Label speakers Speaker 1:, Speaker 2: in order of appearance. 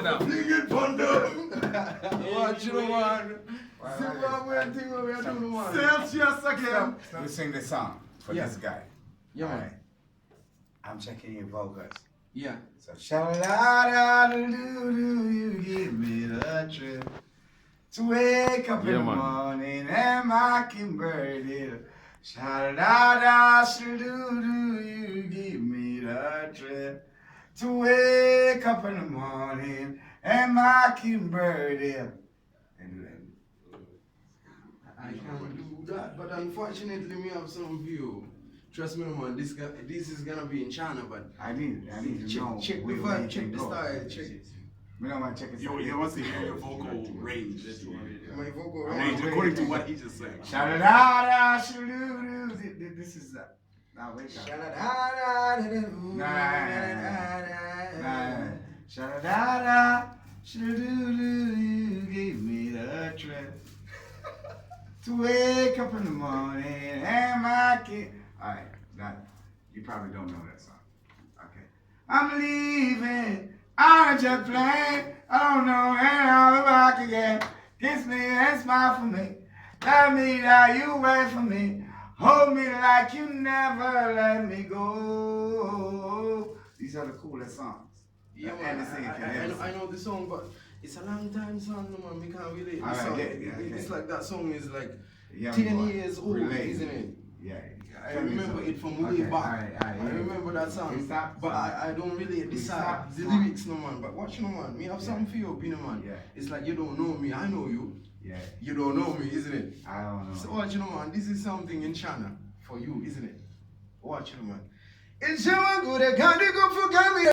Speaker 1: now.
Speaker 2: Fling it on them. Watch you, man. See what we're doing, what we're doing, man. Celsius again.
Speaker 3: We sing the song for this guy.
Speaker 2: Yeah, man.
Speaker 3: Alright. I'm checking your vocals.
Speaker 2: Yeah.
Speaker 3: So, sha-la-da-da-do-do, you give me the trip to wake up in the morning and mockingbird it. Sha-la-da-da-do-do, you give me the trip to wake up in the morning and mockingbird it.
Speaker 2: I can't do that, but unfortunately, me have some view. Trust me, man. This is gonna be in China, but
Speaker 3: I need to know.
Speaker 2: check the vibe, check the style, check.
Speaker 3: We don't want to check it.
Speaker 1: Yo, wants to hear your vocal range.
Speaker 2: My vocal
Speaker 1: range, according to what he just said.
Speaker 3: Sha-da-da-da, shoo-doo-doo. This is now wake up. Sha-da-da-da, shoo-doo-doo, you gave me the trip to wake up in the morning and my kid. Alright, you probably don't know that song. Okay. I'm leaving on a jet plane. I don't know when I'll be back again. Kiss me and smile for me. Tell me that you wait for me. Hold me like you never let me go. These are the coolest songs.
Speaker 2: Yeah, man, I know the song, but it's a long time song, no man. We can't relate. It's like that song is like 10 years old, isn't it?
Speaker 3: Yeah.
Speaker 2: I remember it from way back. I remember that song. But I don't really decide the lyrics, no man. But watch, no man. Me have something for you, Beenie, man.
Speaker 3: Yeah.
Speaker 2: It's like you don't know me, I know you.
Speaker 3: Yeah.
Speaker 2: You don't know me, isn't it?
Speaker 3: I don't know.
Speaker 2: So watch, no man. This is something in China for you, isn't it? Watch, no man. It's so good, I can't go forget me.